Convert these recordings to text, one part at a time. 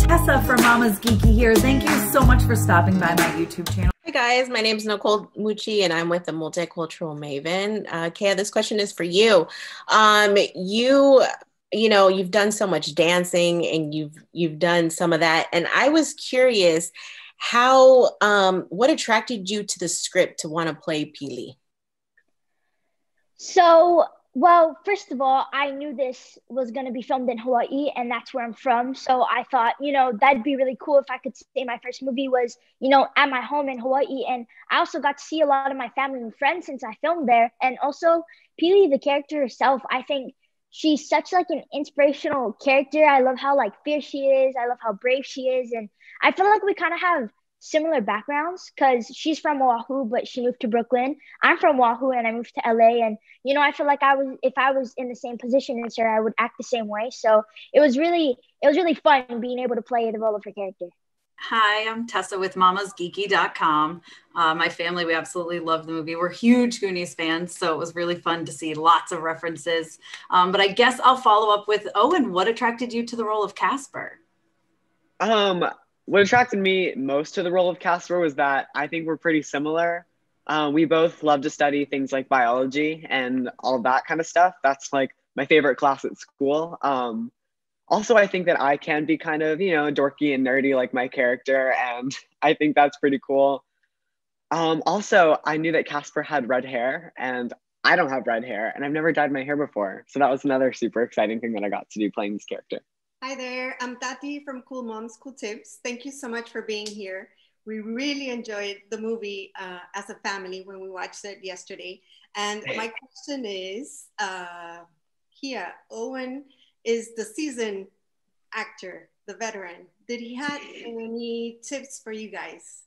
Tessa from Mama's Geeky here. Thank you so much for stopping by my YouTube channel. Hi guys, my name is Nicole Mucci and I'm with the Multicultural Maven. Kea, this question is for you. You've done so much dancing and you've done some of that, and I was curious what attracted you to the script to want to play Pili? Well, first of all, I knew this was going to be filmed in Hawaii, and that's where I'm from. So I thought, that'd be really cool if I could say my first movie was, at my home in Hawaii. And I also got to see a lot of my family and friends since I filmed there. And also, Pili, the character herself, I think she's such like an inspirational character. I love how fierce she is. I love how brave she is. And I feel like we kind of have similar backgrounds because she's from Oahu, but she moved to Brooklyn. I'm from Oahu and I moved to LA. And, I feel like if I was in the same position as her, I would act the same way. So it was really fun being able to play the role of her character. Hi, I'm Tessa with mamasgeeky.com. My family, we absolutely love the movie. We're huge Goonies fans, so it was really fun to see lots of references. But I guess I'll follow up with Owen. What attracted you to the role of Casper? What attracted me most to the role of Casper was that I think we're pretty similar. We both love to study things like biology and all that kind of stuff. That's like my favorite class at school. Also, I think that I can be kind of, dorky and nerdy like my character, and I think that's pretty cool. Also, I knew that Casper had red hair, and I don't have red hair, and I've never dyed my hair before. So that was another super exciting thing that I got to do playing this character. Hi there, I'm Tati from Cool Moms, Cool Tips. Thank you so much for being here. We really enjoyed the movie as a family when we watched it yesterday. And my question is, Kea, Owen is the seasoned actor, the veteran. Did he have any tips for you guys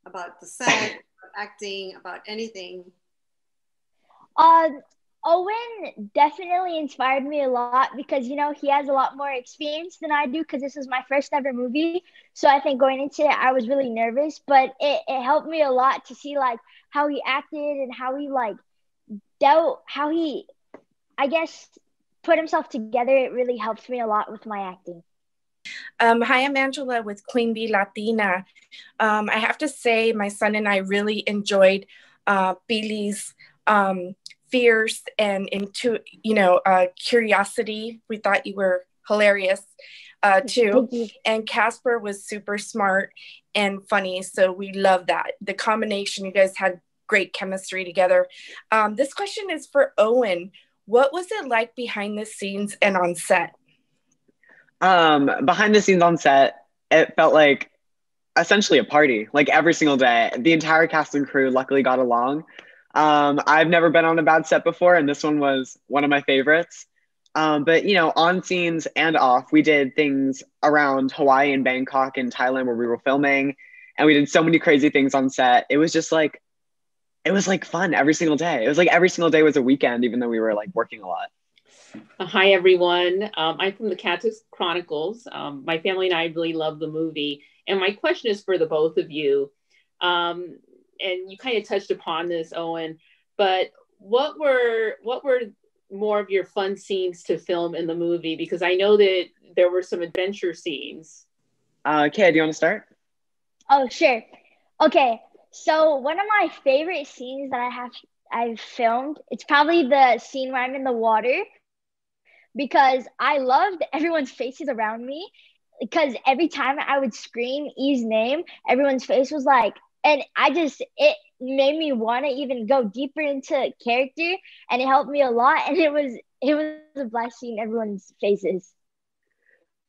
about the set, about acting, about anything? Owen definitely inspired me a lot because, he has a lot more experience than I do because this was my first ever movie. So I think going into it, I was really nervous, but it helped me a lot to see how he acted and how he I guess, put himself together. It really helped me a lot with my acting. Hi, I'm Angela with Queen Bee Latina. I have to say my son and I really enjoyed Pili's fierce and curiosity. We thought you were hilarious too. And Casper was super smart and funny. So we love that. The combination, you guys had great chemistry together. This question is for Owen. What was it like behind the scenes and on set? Behind the scenes on set, it felt like essentially a party, like every single day. The entire cast and crew luckily got along. I've never been on a bad set before, and this one was one of my favorites. But on scenes and off, we did things around Hawaii and Bangkok and Thailand where we were filming, and we did so many crazy things on set. It was just it was fun every single day. It was like every single day was a weekend, even though we were working a lot. Hi, everyone. I'm from the Cactus Chronicles. My family and I really love the movie. And my question is for the both of you. And you kind of touched upon this, Owen, but what were more of your fun scenes to film in the movie? Because I know that there were some adventure scenes. Kea, do you want to start? Oh, sure. Okay. So one of my favorite scenes that I've filmed, it's probably the scene where I'm in the water because I loved everyone's faces around me because every time I would scream E's name, everyone's face was and it made me want to even go deeper into character, and it helped me a lot. And it was a blast seeing everyone's faces.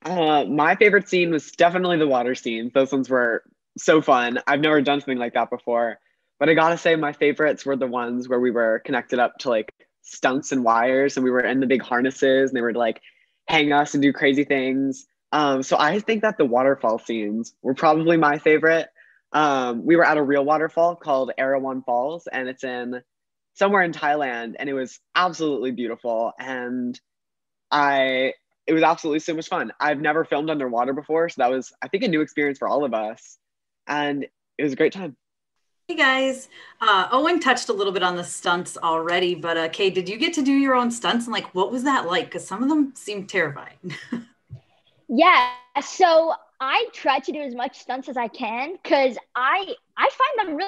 My favorite scene was definitely the water scene. Those ones were so fun. I've never done something like that before, but I gotta say my favorites were the ones where we were connected up to stunts and wires, and we were in the big harnesses, and they would hang us and do crazy things. So I think that the waterfall scenes were probably my favorite. We were at a real waterfall called Erawan Falls, and it's somewhere in Thailand, and it was absolutely beautiful, and it was absolutely so much fun. I've never filmed underwater before, so that was, I think, a new experience for all of us, and it was a great time. Hey guys, Owen touched a little bit on the stunts already, but Kea, did you get to do your own stunts, and what was that like? Because some of them seemed terrifying. Yeah, So I try to do as much stunts as I can because I find them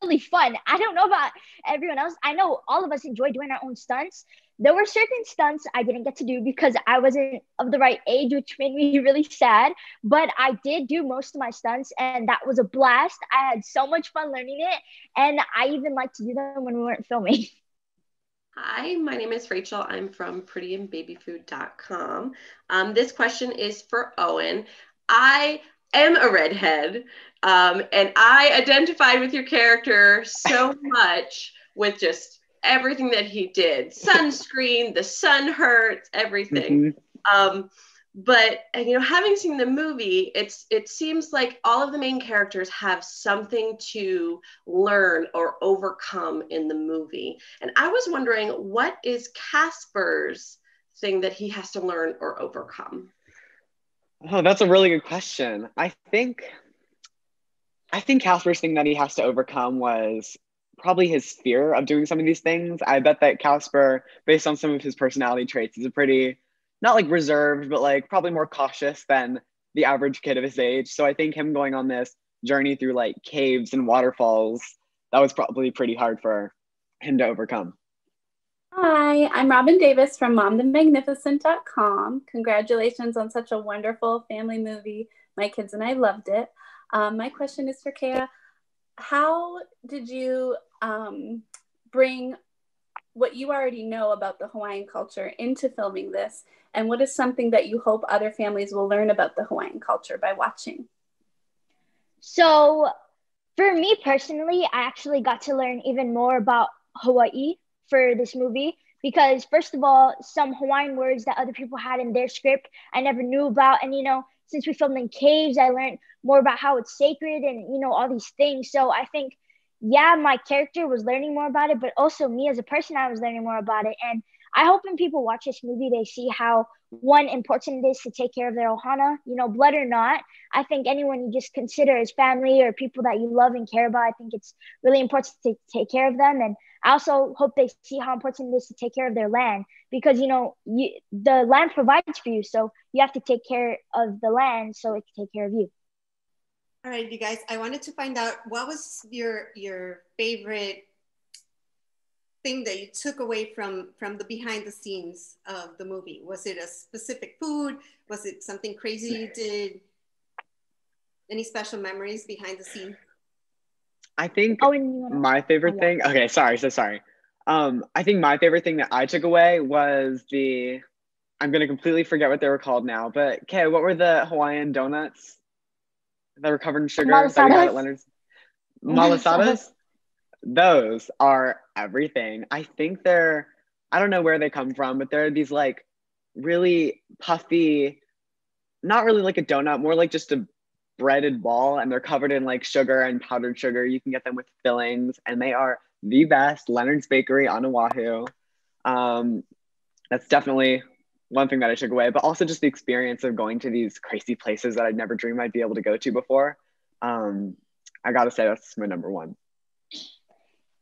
really fun. I don't know about everyone else. I know all of us enjoy doing our own stunts. There were certain stunts I didn't get to do because I wasn't of the right age, which made me really sad. But I did do most of my stunts, and that was a blast. I had so much fun learning it, and I even like to do them when we weren't filming. Hi, my name is Rachel. I'm from prettyandbabyfood.com. This question is for Owen. I am a redhead, and I identified with your character so much with just everything that he did. Sunscreen, the sun hurts, everything. But having seen the movie, it seems like all of the main characters have something to learn or overcome in the movie. And I was wondering, what is Casper's thing that he has to learn or overcome? Oh, that's a really good question. I think Casper's thing that he has to overcome was probably his fear of doing some of these things. I bet that Casper, based on some of his personality traits, is a pretty, not like reserved, but like probably more cautious than the average kid of his age. So I think him going on this journey through like caves and waterfalls, that was probably pretty hard for him to overcome. Hi, I'm Robin Davis from MomTheMagnificent.com. Congratulations on such a wonderful family movie. My kids and I loved it. My question is for Kea. How did you bring what you already know about the Hawaiian culture into filming this? And what is something that you hope other families will learn about the Hawaiian culture by watching? So for me personally, I actually got to learn even more about Hawaii for this movie because, first of all, some Hawaiian words that other people had in their script I never knew about. And, since we filmed in caves, I learned more about how it's sacred and, all these things. So I think, yeah, my character was learning more about it, but also me as a person, I was learning more about it. And I hope when people watch this movie, they see how, one, important it is to take care of their ohana, blood or not. I think anyone you just consider as family or people that you love and care about, I think it's really important to take care of them. And I also hope they see how important it is to take care of their land because, the land provides for you. So you have to take care of the land so it can take care of you. All right, you guys, I wanted to find out what was your favorite thing that you took away from the behind the scenes of the movie? Was it a specific food? Was it something crazy you did? Any special memories behind the scene? I think my favorite thing, okay, sorry. I think my favorite thing that I took away was I'm going to completely forget what they were called now, but Kay, what were the Hawaiian donuts that were covered in sugar that we had at Leonard's? Malasadas? Those are everything. I think I don't know where they come from, but they're these like really puffy, not really like a donut, more like just a breaded ball, and they're covered in like sugar and powdered sugar. You can get them with fillings, and they are the best. Leonard's Bakery on Oahu. That's definitely one thing that I took away, but also just the experience of going to these crazy places that I'd never dreamed I'd be able to go to before. I gotta say that's my number one.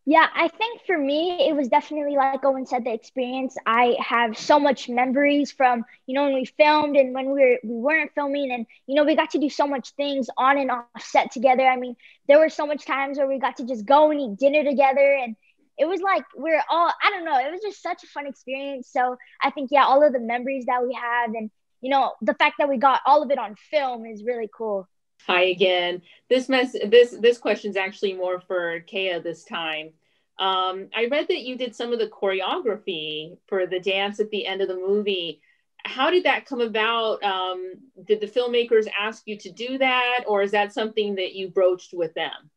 Yeah, I think for me, it was definitely like Owen said, the experience. I have so much memories from, when we filmed and when we weren't filming and, we got to do so much things on and off set together. I mean, there were so much times where we got to just go and eat dinner together and it was like, we're all, I don't know, it was just such a fun experience. So I think, yeah, all of the memories that we have and, the fact that we got all of it on film is really cool. Hi again. This question is actually more for Kea this time. I read that you did some of the choreography for the dance at the end of the movie. How did that come about? Did the filmmakers ask you to do that, or is that something that you broached with them?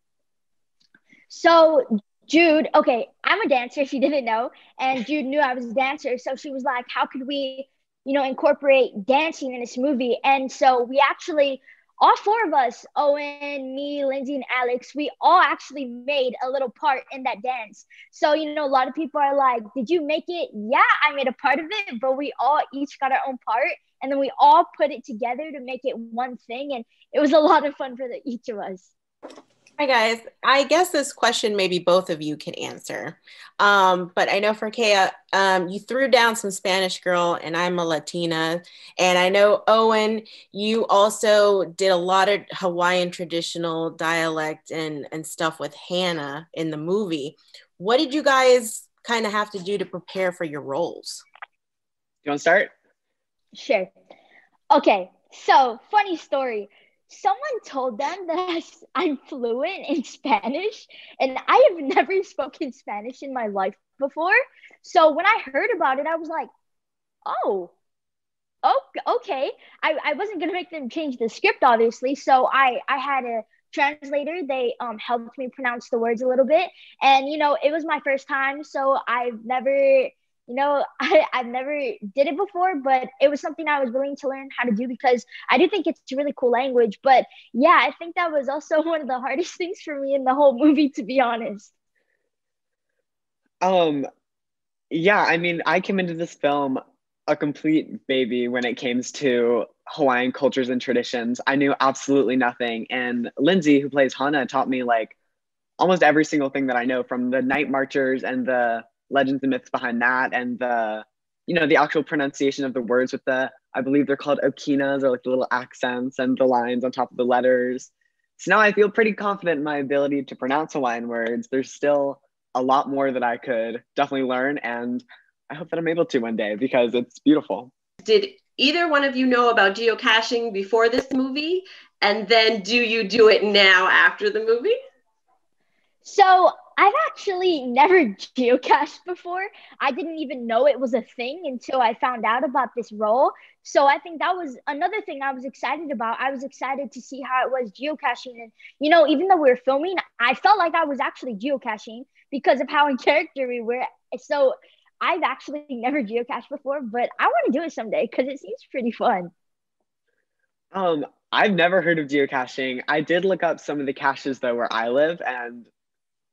So Jude, okay, I'm a dancer if you didn't know, and Jude knew I was a dancer. So she was like, how could we, incorporate dancing in this movie? And so we actually, all four of us, Owen, me, Lindsay, and Alex, we all actually made a little part in that dance. So, a lot of people are like, did you make it? Yeah, I made a part of it, but we all each got our own part. And then we all put it together to make it one thing. And it was a lot of fun for each of us. Hi guys. I guess this question maybe both of you can answer. But I know for Kea, you threw down some Spanish girl and I'm a Latina. And I know Owen, you also did a lot of Hawaiian traditional dialect and stuff with Hannah in the movie. What did you guys kind of have to do to prepare for your roles? You want to start? Sure. Okay, so funny story. Someone told them that I'm fluent in Spanish, and I have never spoken Spanish in my life before. So when I heard about it, I was like, oh, okay. I wasn't gonna make them change the script, obviously. So I had a translator. They helped me pronounce the words a little bit, and it was my first time, so I've never I've never did it before, but it was something I was willing to learn how to do because I do think it's a really cool language. But yeah, I think that was also one of the hardest things for me in the whole movie, to be honest. Yeah, I mean, I came into this film a complete baby when it came to Hawaiian cultures and traditions. I knew absolutely nothing. And Lindsay, who plays Hana, taught me like almost every single thing that I know, from the night marchers and the legends and myths behind that, and the actual pronunciation of the words with I believe they're called okinas, or like the little accents and the lines on top of the letters. So now I feel pretty confident in my ability to pronounce Hawaiian words. There's still a lot more that I could definitely learn, and I hope that I'm able to one day because it's beautiful. Did either one of you know about geocaching before this movie? And then do you do it now after the movie? So I've actually never geocached before. I didn't even know it was a thing until I found out about this role. So I think that was another thing I was excited about. I was excited to see how it was geocaching. And, even though we were filming, I felt like I was actually geocaching because of how in character we were. So I've actually never geocached before, but I want to do it someday because it seems pretty fun. I've never heard of geocaching. I did look up some of the caches though where I live, and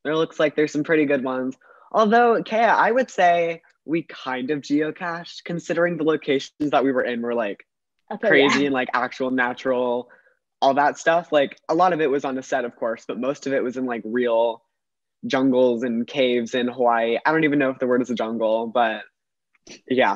there looks like there's some pretty good ones. Although, Kea, I would say we kind of geocached, considering the locations that we were in were like crazy and like actual natural, all that stuff. Like a lot of it was on the set, of course, but most of it was in like real jungles and caves in Hawaii. I don't even know if the word is a jungle, but yeah.